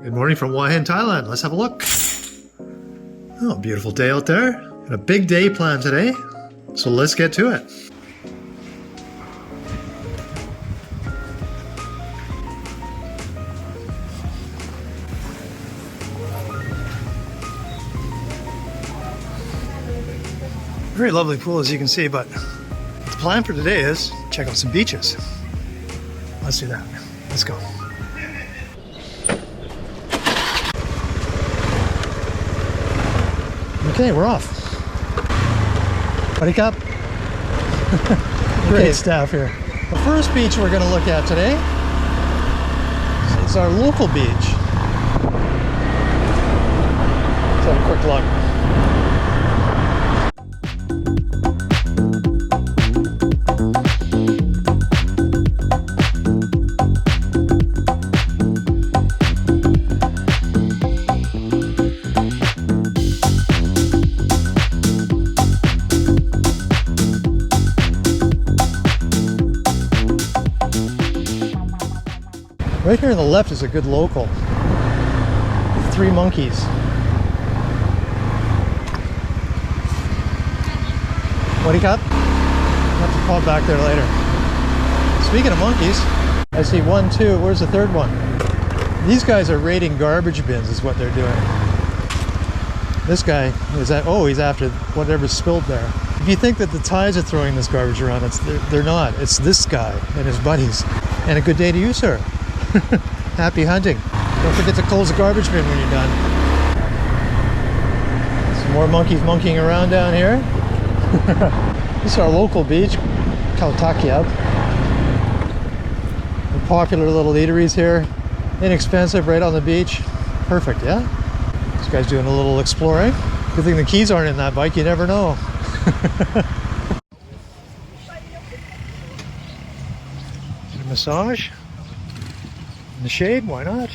Good morning from Hua Hin, Thailand. Let's have a look. Oh, beautiful day out there. And a big day planned today. So let's get to it. Very lovely pool, as you can see, but the plan for today is check out some beaches. Let's do that. Let's go. Okay, we're off. Takiab. Great staff here. The first beach we're going to look at today is our local beach. Let's have a quick look. Right here on the left is a good local. 3 monkeys. What do you got? I'll have to pop back there later. Speaking of monkeys, I see 1, 2, where's the third one? These guys are raiding garbage bins is what they're doing. This guy is he's after whatever's spilled there. If you think that the Thais are throwing this garbage around, they're not. It's this guy and his buddies. And a good day to you, sir. Happy hunting. Don't forget to close the garbage bin when you're done. Some more monkeys monkeying around down here. This is our local beach, Khao Takiab. The popular little eateries here. Inexpensive, right on the beach. Perfect, yeah? This guy's doing a little exploring. Good thing the keys aren't in that bike, you never know. A massage. In the shade, why not?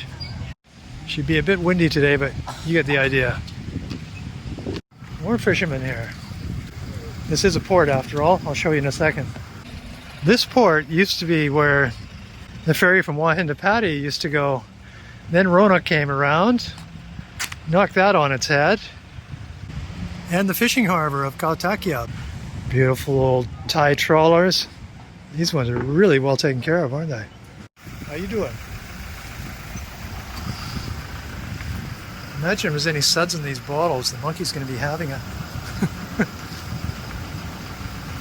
Should be a bit windy today, but you get the idea. More fishermen here. This is a port after all. I'll show you in a second. This port used to be where the ferry from Hua Hin to Patti used to go. Then Rona came around, knocked that on its head. And the fishing harbor of Khao Takiab. Beautiful old Thai trawlers. These ones are really well taken care of, aren't they? How you doing? Imagine if there's any suds in these bottles, the monkey's going to be having it.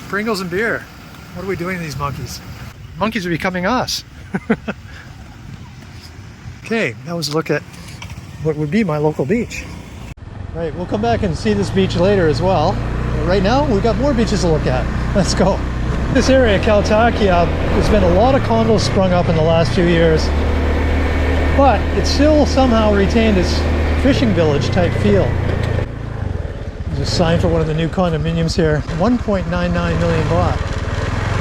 Pringles and beer. What are we doing to these monkeys? Monkeys are becoming us. Okay, that was a look at what would be my local beach. Right, we'll come back and see this beach later as well. But right now, we've got more beaches to look at. Let's go. This area, Khao Takiab, there's been a lot of condos sprung up in the last few years. But it still somehow retained its fishing village type feel. There's a sign for one of the new condominiums here. 1.99 million baht.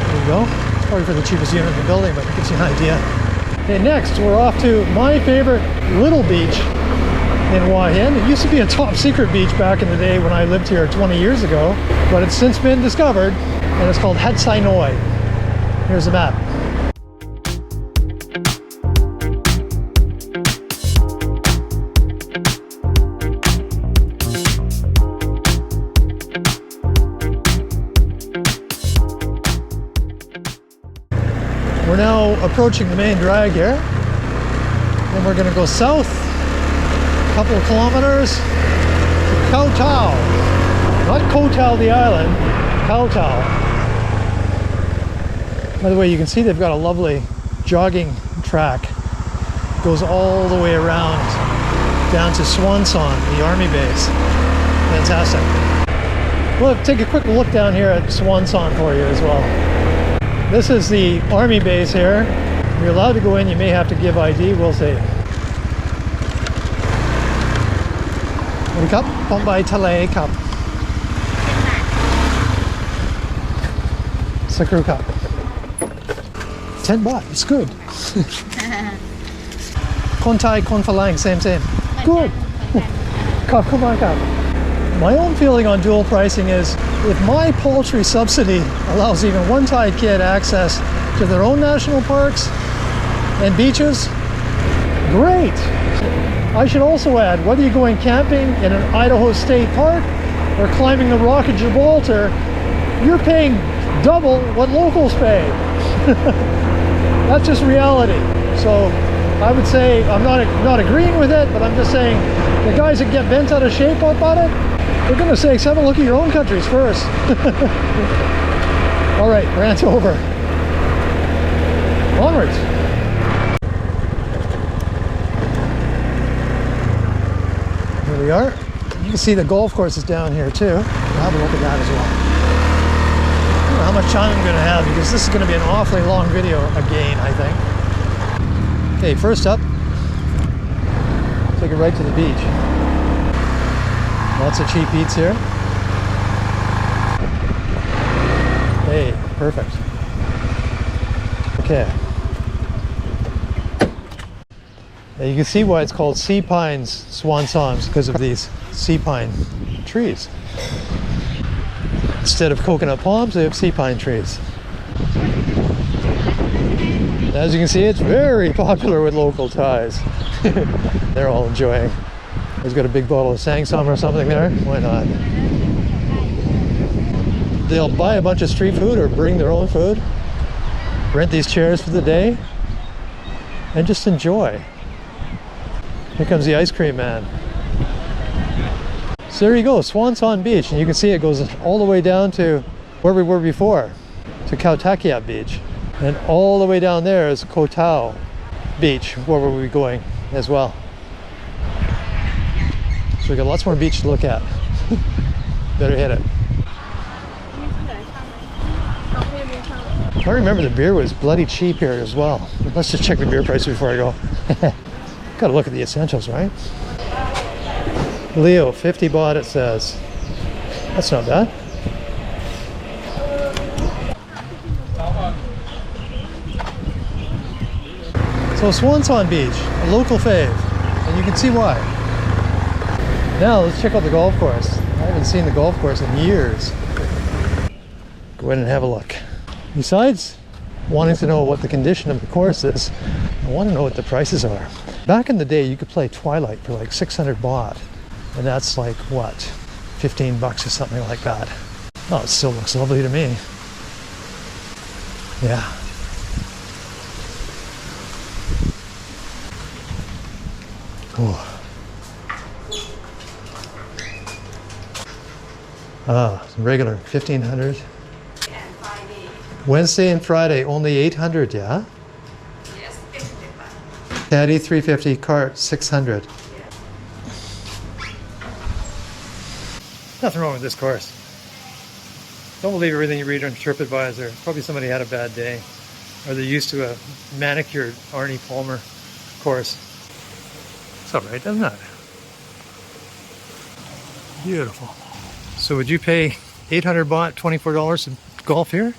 There you go. It's probably for the cheapest unit in the building, but it gives you an idea. Okay, next we're off to my favorite little beach in Hua Hin. It used to be a top secret beach back in the day when I lived here 20 years ago, but it's since been discovered and it's called Sai Noi. Here's the map. We're now approaching the main drag here. Then we're going to go south a couple of kilometers to Khao Tao. Not Koh Tao the island, Khao Tao. By the way, you can see they've got a lovely jogging track. It goes all the way around down to Swanson, the army base. Fantastic. We'll take a quick look down here at Swanson for you as well. This is the army base here. You're allowed to go in, you may have to give ID, we'll see. Cup, Bombay Tale Cup. Sakura Cup. 10 baht, it's good. Kon Thai, Kon Phalang, same. Good. Come on. My own feeling on dual pricing is, if my paltry subsidy allows even one Thai kid access to their own national parks and beaches, Great! I should also add, whether you're going camping in an Idaho state park or climbing the Rock of Gibraltar, you're paying double what locals pay. That's just reality. So I would say, I'm not agreeing with it, but I'm just saying the guys that get bent out of shape up on it, they're going to say, have a look at your own countries first. All right, rant over. Onwards. Here we are. You can see the golf course is down here too. We'll have a look at that as well. I don't know how much time I'm going to have because this is going to be an awfully long video again, I think. Okay, first up, take it right to the beach. Lots of cheap eats here. Hey, perfect. Okay. Now you can see why it's called sea pines swan songs, because of these sea pine trees. Instead of coconut palms, they have sea pine trees. As you can see, it's very popular with local Thais. They're all enjoying. He's got a big bottle of Sangsum or something there. Why not? They'll buy a bunch of street food or bring their own food, rent these chairs for the day, and just enjoy. Here comes the ice cream man. So there you go, Swanson Beach, and you can see it goes all the way down to where we were before, to Khao Takiab Beach. And all the way down there is Khao Takiab Beach, where we'll be going as well. So we got lots more beach to look at. Better hit it. I remember the beer was bloody cheap here as well. Let's just check the beer price before I go. Gotta look at the essentials, right? Leo, 50 baht it says. That's not bad. So Swanson Beach, a local fave, and you can see why. Now let's check out the golf course. I haven't seen the golf course in years. Go in and have a look. Besides wanting to know what the condition of the course is, I want to know what the prices are. Back in the day, you could play Twilight for like 600 baht, and that's like what, 15 bucks or something like that. Oh, it still looks lovely to me. Yeah. Oh. Ah, regular 1500. Wednesday and Friday only 800, yeah? Yes, 800. Caddy 350, cart 600. Yeah. Nothing wrong with this course. Don't believe everything you read on TripAdvisor. Probably somebody had a bad day, or they're used to a manicured Arnie Palmer course. It's all right, doesn't it? Beautiful. So would you pay 800 baht, $24 to golf here?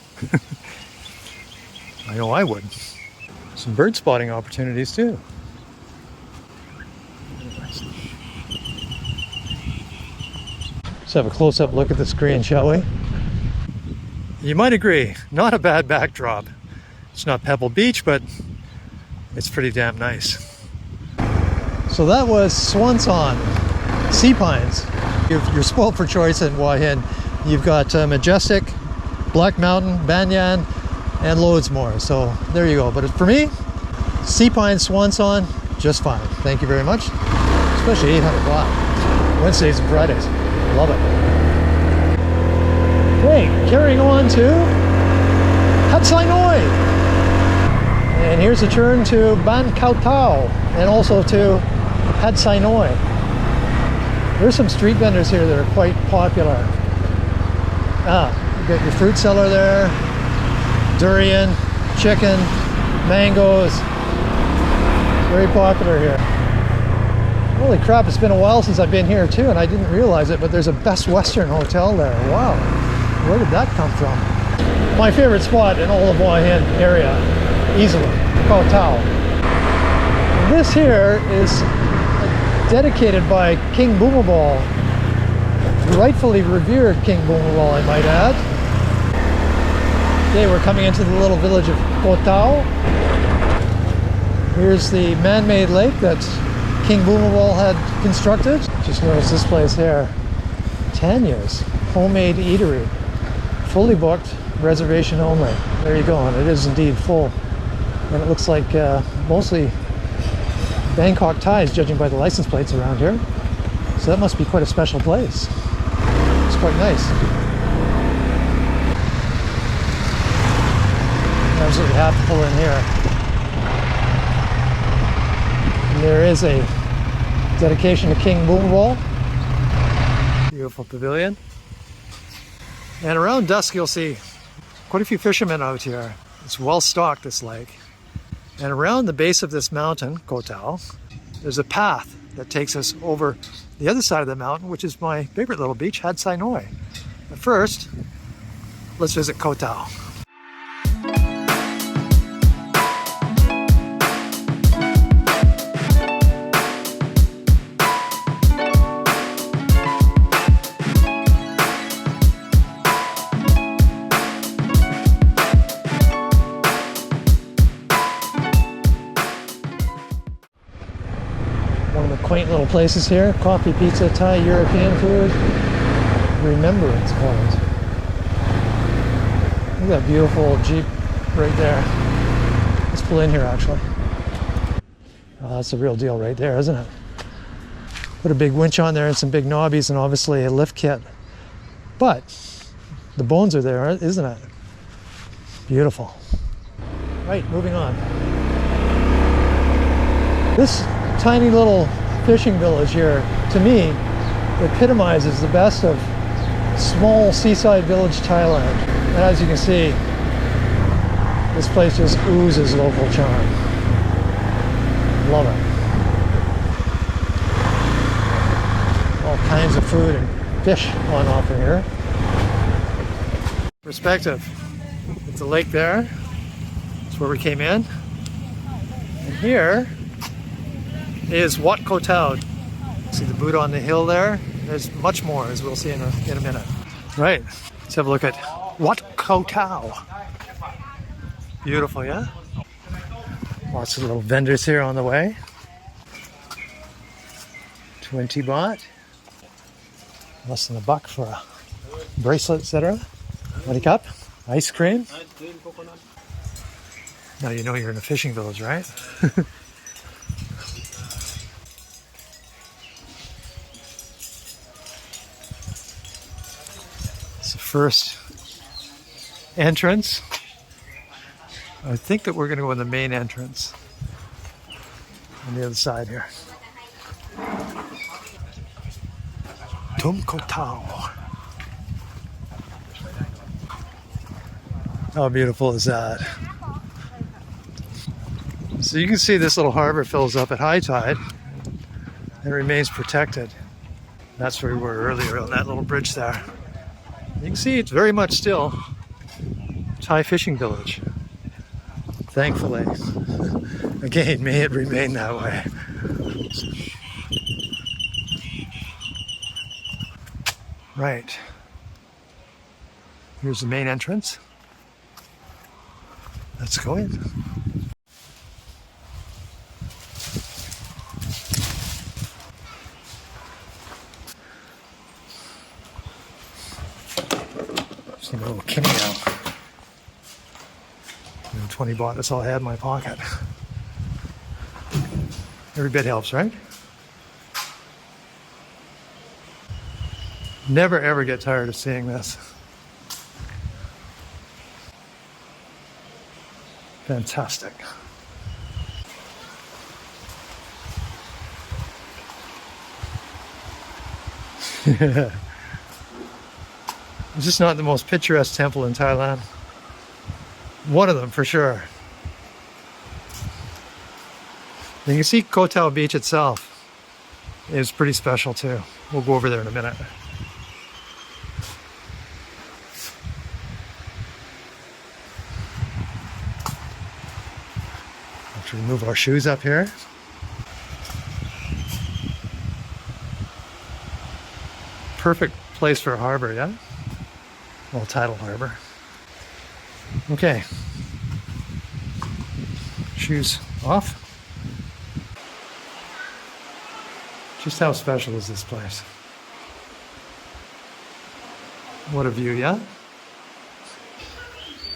I know I would. Some bird spotting opportunities too. Let's have a close-up look at the screen, shall we? You might agree, not a bad backdrop. It's not Pebble Beach, but it's pretty damn nice. So that was Swanson, sea pines. You're spoiled for choice in Hua Hin. You've got Majestic, Black Mountain, Banyan, and loads more. So there you go. But for me, sea pine Swanson, just fine. Thank you very much. Especially 800 baht. Wednesdays and Fridays. Love it. Okay, carrying on to Sai Noi. And here's a turn to Ban Khao Tao and also to Sai Noi. There's some street vendors here that are quite popular. You got your fruit cellar there, durian, chicken, mangoes. Very popular here. Holy crap, it's been a while since I've been here too, and I didn't realize it, but there's a Best Western hotel there. Wow, where did that come from? My favorite spot in all of Hua Hin area, easily, Khao Tao. This here is dedicated by King Bhumibol, rightfully revered King Bhumibol, I might add. Today we're coming into the little village of Khao Tao. Here's the man-made lake that King Bhumibol had constructed. Just notice this place here. Tanyas, homemade eatery. Fully booked, reservation only. There you go, and it is indeed full. And it looks like mostly Bangkok Thais, judging by the license plates around here. So that must be quite a special place. It's quite nice. Absolutely have to pull in here. And there is a dedication to King Bhumibol. Beautiful pavilion. And around dusk you'll see quite a few fishermen out here. It's well stocked, this lake. And around the base of this mountain, Khao Tao, there's a path that takes us over the other side of the mountain, which is my favorite little beach, Sai Noi. But first, let's visit Khao Tao. Quaint little places here. Coffee, pizza, Thai, European food. Remembrance Point. Look at that beautiful Jeep right there. Let's pull in here actually. Oh, that's the real deal right there, isn't it? Put a big winch on there and some big knobbies and obviously a lift kit. But the bones are there, isn't it? Beautiful. Right, moving on. This tiny little fishing village here, to me, epitomizes the best of small seaside village Thailand. And as you can see, this place just oozes local charm. Love it. All kinds of food and fish on offer here. Perspective. It's a lake there. That's where we came in. And here is Wat Khao Tao. See the Buddha on the hill there? There's much more, as we'll see in a minute. Right, let's have a look at Wat Khao Tao. Beautiful, yeah? Lots of little vendors here on the way. 20 baht. Less than $1 for a bracelet, etc. Cup, ice cream. Now you know you're in a fishing village, right? It's the first entrance. I think that we're going to go in the main entrance on the other side here. Tum Khao Tao. How beautiful is that? So you can see this little harbor fills up at high tide and remains protected. That's where we were earlier on that little bridge there. You can see it's very much still a Thai fishing village. Thankfully. Again, may it remain that way. Right. Here's the main entrance. Let's go in. Just need a little kimmy now. 20 baht, that's all I had in my pocket. Every bit helps, right? Never ever get tired of seeing this. Fantastic. It's just not the most picturesque temple in Thailand. One of them for sure. And you can see Khao Tao Beach itself is pretty special too. We'll go over there in a minute. Let's remove our shoes up here. Perfect place for a harbor, yeah? Well, tidal harbor. Okay. Shoes off. Just how special is this place? What a view, yeah?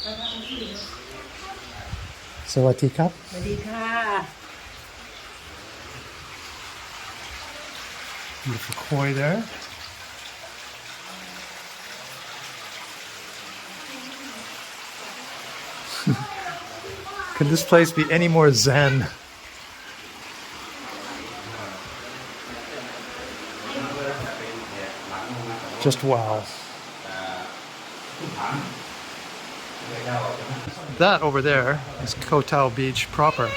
SideTrips. สวัสดีค่ะ Beautiful koi there. Could this place be any more zen? Just wow. That over there is Khao Takiab Beach proper.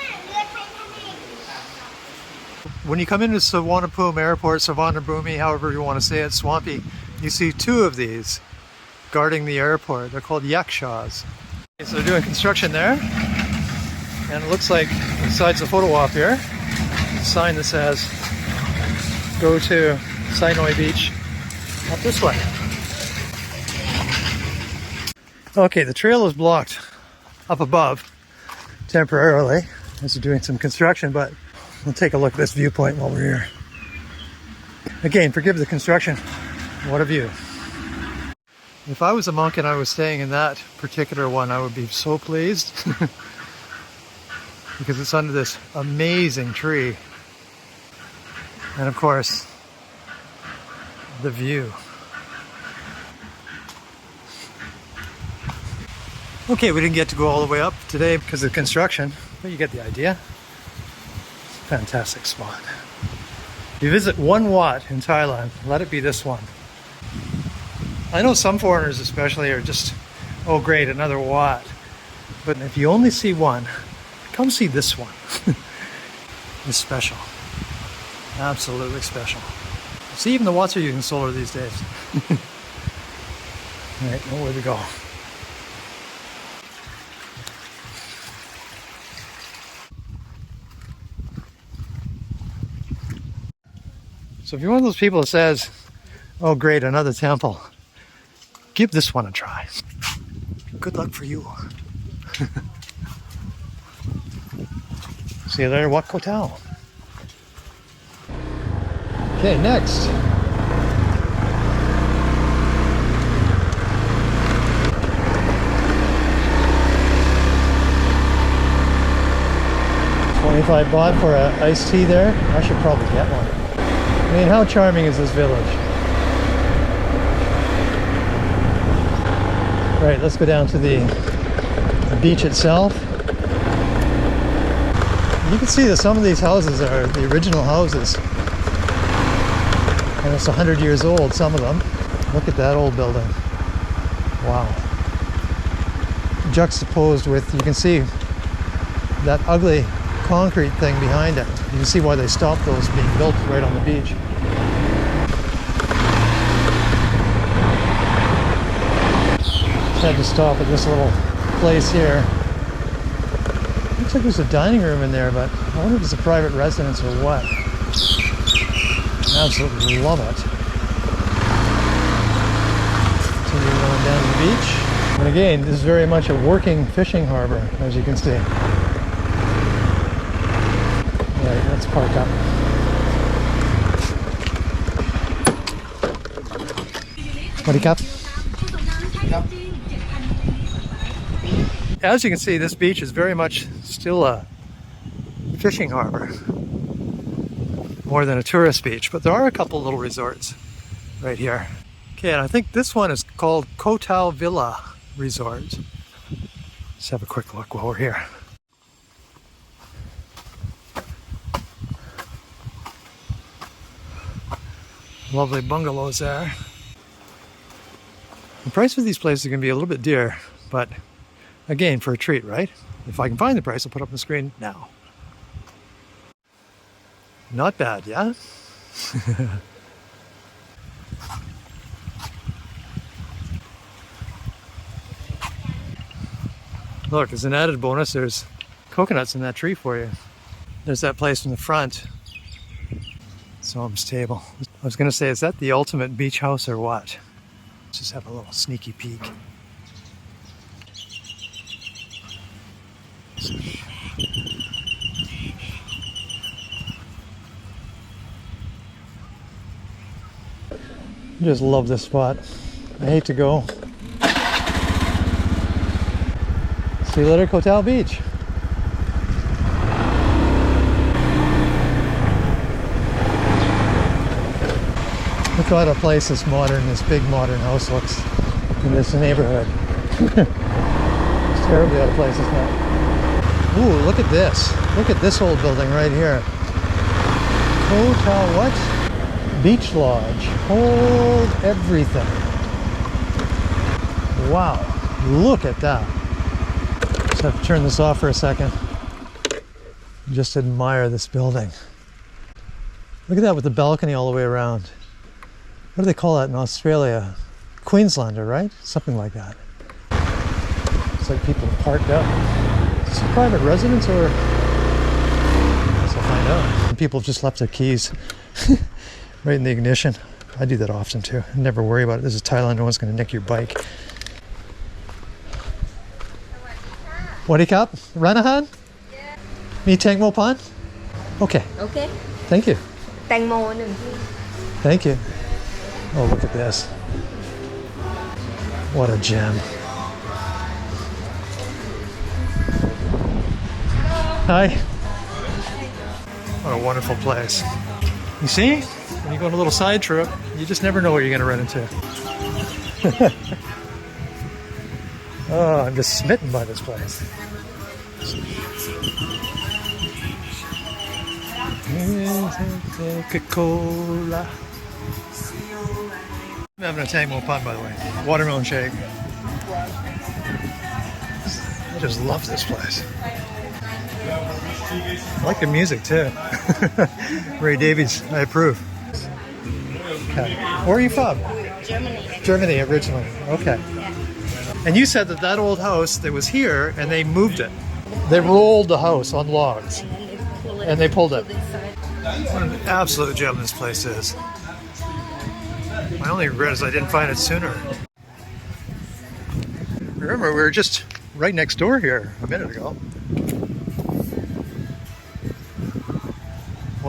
When you come into Suvarnabhumi Airport, Suvarnabhumi, however you want to say it, Swampy, you see two of these guarding the airport. They're called yakshas. So they're doing construction there. And it looks like, besides the photo op here, there's a sign that says, go to Sai Noi Beach up this way. Okay, the trail is blocked up above temporarily as they're doing some construction, but we'll take a look at this viewpoint while we're here. Again, forgive the construction. What a view. If I was a monk and I was staying in that particular one, I would be so pleased because it's under this amazing tree. And of course, the view. Okay, we didn't get to go all the way up today because of construction, but you get the idea. Fantastic spot. If you visit one Wat in Thailand, let it be this one. I know some foreigners especially are just, oh great, another Wat. But if you only see one, come see this one. It's special. Absolutely special. See, even the Wats are using solar these days. Alright, nowhere to go. So if you're one of those people that says, oh great, another temple, give this one a try. Good luck for you. See you later, Wat Koh Tao. Okay, next. $25 for an iced tea there. I should probably get one. I mean, how charming is this village? Right, let's go down to the beach itself. You can see that some of these houses are the original houses. And it's 100 years old, some of them. Look at that old building. Wow. Juxtaposed with, you can see that ugly concrete thing behind it. You can see why they stopped those being built right on the beach. Had to stop at this little place here. Looks like there's a dining room in there, but I wonder if it's a private residence or what. Absolutely love it. Continue going down to the beach. And again, this is very much a working fishing harbor, as you can see. Right, let's park up. SideTrips. As you can see, this beach is very much still a fishing harbor, more than a tourist beach, but there are a couple little resorts right here. Okay, and I think this one is called Khao Takiab Villa Resort. Let's have a quick look while we're here. Lovely bungalows there. The price of these places can be a little bit dear, but again, for a treat, right? If I can find the price, I'll put up on the screen now. Not bad, yeah? Look, as an added bonus, there's coconuts in that tree for you. There's that place in the front. Som's table. I was going to say, is that the ultimate beach house or what? Let's just have a little sneaky peek. I just love this spot. I hate to go. See you later, Khao Takiab Beach. Look at a place this modern, this big modern house looks in this neighborhood. It's terribly out of place, isn't it? Ooh, look at this. Look at this old building right here. Khao Takiab what? Beach Lodge. Hold everything. Wow, look at that. Just have to turn this off for a second. Just admire this building. Look at that with the balcony all the way around. What do they call that in Australia? Queenslander, right? Something like that. It's like people parked up. Is this a private residence or? I guess I'll find out. And people just left their keys right in the ignition. I do that often too. I never worry about it. This is Thailand. No one's going to nick your bike. Wadikap? Ranahan? Yeah. Me Tangmo Pan? Okay. Okay. Thank you. แตงโมหนึ่งที่ Thank you. Oh, look at this. What a gem. Hi. What a wonderful place. You see? When you go on a little side trip, you just never know what you're going to run into. Oh, I'm just smitten by this place. Coca-Cola. I'm having a Tangmo Pan, by the way. Watermelon shake. I just love this place. I like the music too. Ray Davies, I approve. Okay. Where are you from? Germany. Germany originally. Okay. And you said that that old house that was here, and they moved it. They rolled the house on logs. And they pulled it. What an absolute gem this place is. My only regret is I didn't find it sooner. Remember, we were just right next door here a minute ago.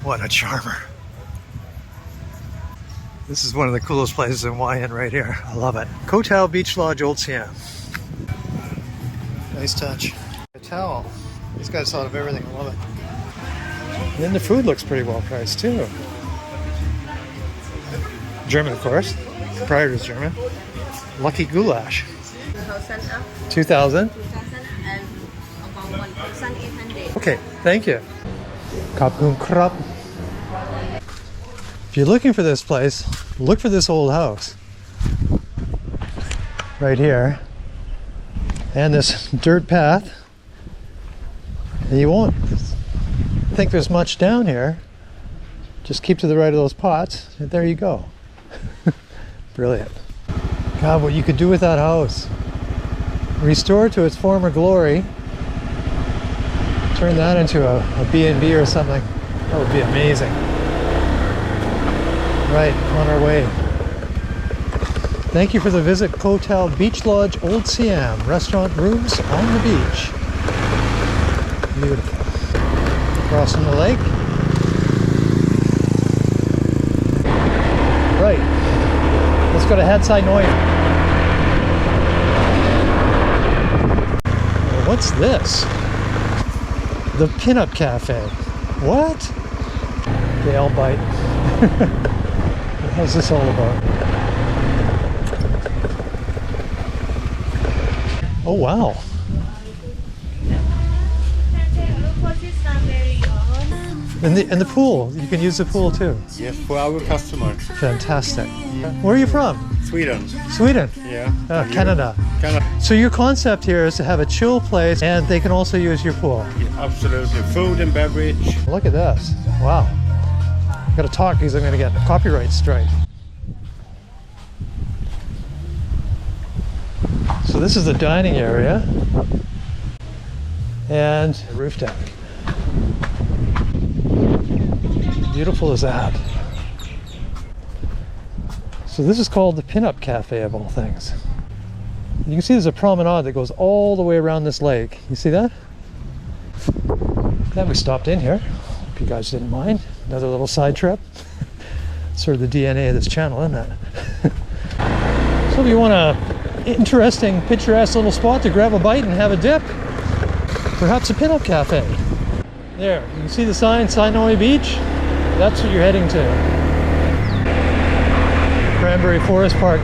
What a charmer. This is one of the coolest places in Hua Hin right here. I love it. Khao Takiab Beach Lodge, Old Siam. Nice touch. A towel. These guys thought of everything. I love it. And then the food looks pretty well priced too. German, of course. Proprietor's German. Lucky goulash. 2,000. and about 1,800. Okay, thank you. Kapkun krap. If you're looking for this place, look for this old house. Right here. And this dirt path. And you won't think there's much down here. Just keep to the right of those pots, and there you go. Brilliant. God, what you could do with that house. Restore it to its former glory. Turn that into a B&B or something. That would be amazing. Right, on our way. Thank you for the visit, Khao Takiab Beach Lodge, Old Siam. Restaurant rooms on the beach. Beautiful. Crossing the lake. Right. Let's go to Sai Noi. What's this? The Pinup Cafe. What? They all bite. What's this all about? Oh wow. And the pool, you can use the pool too. Yes, for our customers. Fantastic. Where are you from? Sweden. Sweden? Yeah. Canada. Canada. So your concept here is to have a chill place and they can also use your pool. Yeah, absolutely. Food and beverage. Look at this. Wow. I gotta talk because I'm gonna get a copyright strike. So this is the dining area and the roof deck. Beautiful as that. So this is called the Pinup Cafe of all things. You can see there's a promenade that goes all the way around this lake. You see that? Then we stopped in here. Hope you guys didn't mind. Another little side trip. Sort of the DNA of this channel, isn't it? So if you want a interesting, picturesque little spot to grab a bite and have a dip, perhaps a pinup cafe. There, you can see the sign, Sai Noi Beach. That's what you're heading to. Cranberry Forest Park.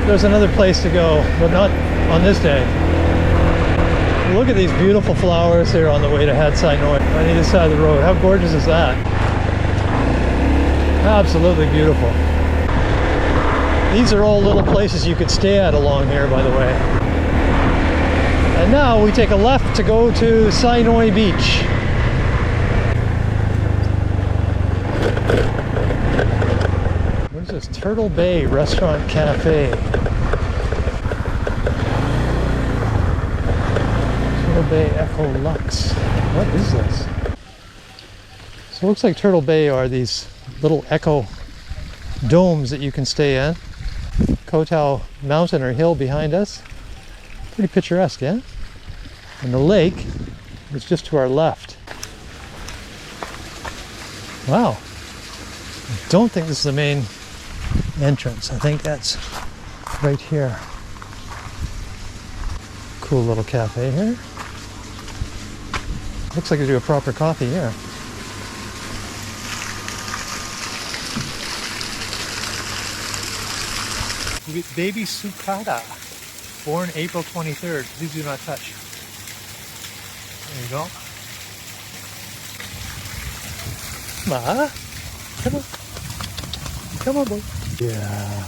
There's another place to go, but not on this day. Look at these beautiful flowers here on the way to Sai Noi on either side of the road. How gorgeous is that? Absolutely beautiful. These are all little places you could stay at along here, by the way. And now we take a left to go to Sai Noi Beach. What is this? Turtle Bay Restaurant Cafe. Turtle Bay Echo Lux. What is this? So it looks like Turtle Bay are these little echo domes that you can stay in. Khao Takiab mountain or hill behind us. Pretty picturesque, yeah? And the lake is just to our left. Wow. I don't think this is the main entrance. I think that's right here. Cool little cafe here. Looks like they do a proper coffee here. Baby Sukada, born April 23rd. Please do not touch. There you go. Ma, come on. Come on, boy. Yeah.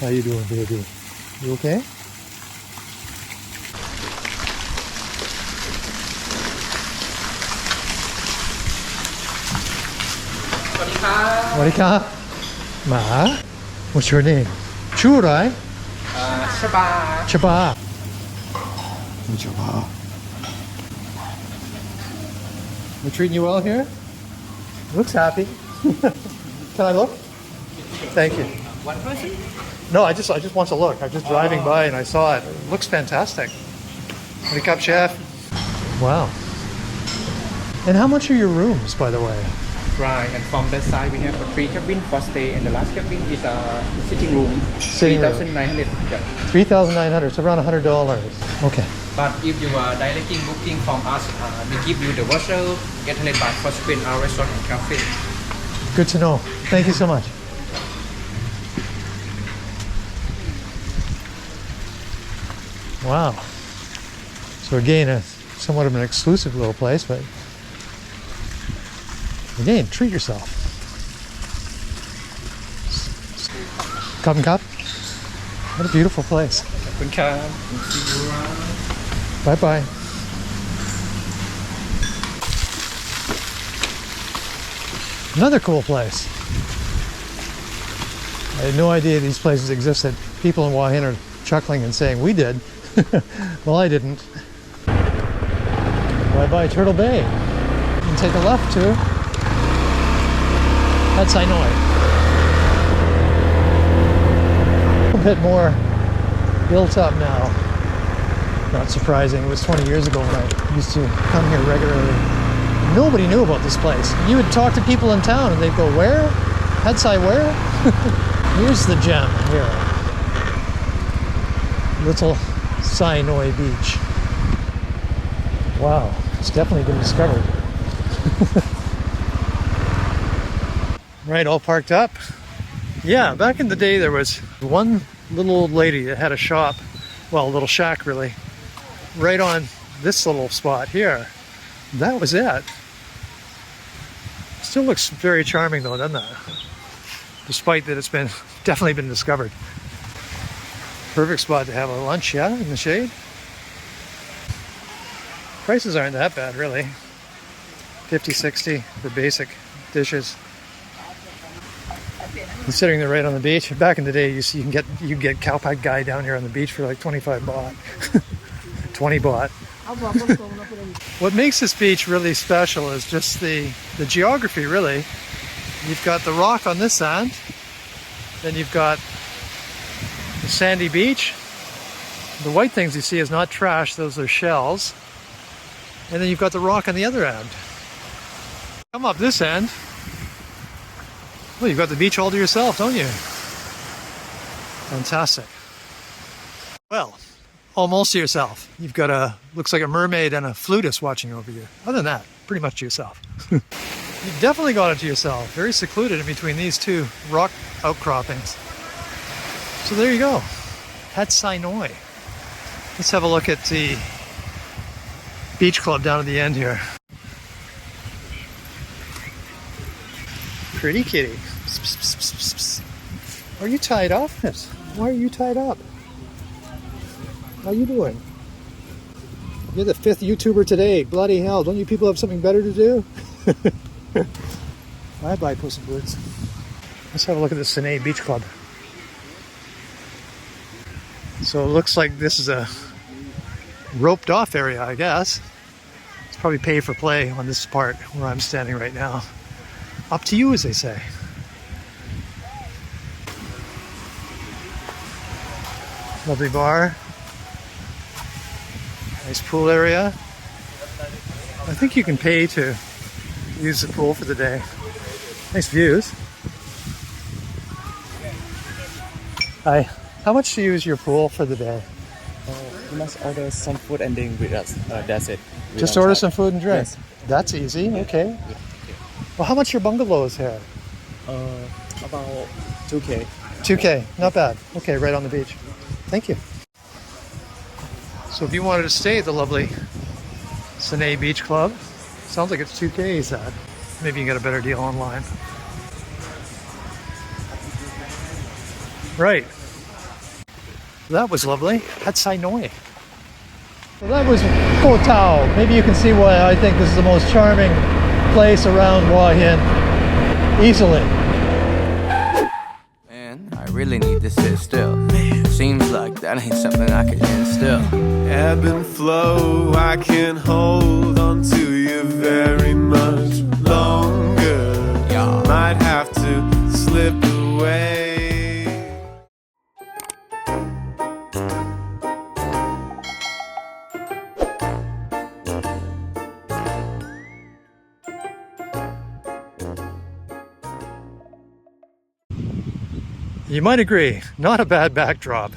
How you doing, baby? You okay? Wadika. Ma. What's your name? Churai? Chaba. Chaba. Chaba. We're treating you well here? Looks happy. Can I look? Thank you. One person? No, I just want to look. I'm just driving by and I saw it. It looks fantastic. Wake up, chef. Wow. And how much are your rooms, by the way? Right, and from that side we have a 3 cabin for stay, and the last cabin is a sitting room. Sitting room. 3,900. Yeah. 3,900, so around $100. Okay. But if you are directly booking from us, we give you the voucher, get 100 baht for spend our restaurant and cafe. Good to know. Thank you so much. Wow. So again, somewhat of an exclusive little place, but again, treat yourself. Cup and cup. What a beautiful place. Bye bye. Another cool place. I had no idea these places existed. People in Hua Hin are chuckling and saying, we did. Well, I didn't. Bye bye Turtle Bay. You can take a left too. That's Sai Noi. A bit more built up now. Not surprising. It was 20 years ago when I used to come here regularly. Nobody knew about this place. You would talk to people in town and they'd go, where? Sai where? Here's the gem here. Little Sai Noi Beach. Wow, it's definitely been discovered. Right, all parked up. Yeah, back in the day there was one little old lady that had a shop, well, a little shack really, right on this little spot here. That was it. Still looks very charming though, doesn't it? Despite that it's definitely been discovered. Perfect spot to have a lunch, yeah, in the shade. Prices aren't that bad really. 50, 60 for basic dishes. Considering they're right on the beach. Back in the day, you can get Khao Takiab guy down here on the beach for like 25 baht, 20 baht. What makes this beach really special is just the geography. Really, you've got the rock on this end, then you've got the sandy beach. The white things you see is not trash; those are shells. And then you've got the rock on the other end. Come up this end. Well, you've got the beach all to yourself, don't you? Fantastic. Well, almost to yourself. You've got looks like a mermaid and a flutist watching over you. Other than that, pretty much to yourself. You've definitely got it to yourself. Very secluded in between these two rock outcroppings. So there you go. That's Sai Noi. Let's have a look at the beach club down at the end here. Pretty kitty. Psst, psst, psst, psst, psst. Are you tied up? Why are you tied up? How you doing? You're the 5th YouTuber today. Bloody hell. Don't you people have something better to do? Bye-bye, Puss in Boots. Let's have a look at the Sai Noi Beach Club. So it looks like this is a roped off area, I guess. It's probably pay for play on this part where I'm standing right now. Up to you, as they say. Lovely bar. Nice pool area. I think you can pay to use the pool for the day. Nice views. Hi. How much do you use your pool for the day? You must order some food and drink with us. That's it. Just order some food and drink? Yes. That's easy. Okay. Well, how much your bungalows here? About 2K. 2K. Not bad. Okay, right on the beach. Thank you. So if you wanted to stay at the lovely Sai Noi Beach Club, sounds like it's 2K, he said. Maybe you can get a better deal online. Right. That was lovely. That's Sai Noi. Well, that was Khao Takiab. Maybe you can see why I think this is the most charming place around Hua Hin. Easily. Man, I really need to sit still. Seems like that ain't something I can instill. Ebb and flow, I can hold on to you very much longer. Yeah. Might have to slip away. You might agree, not a bad backdrop.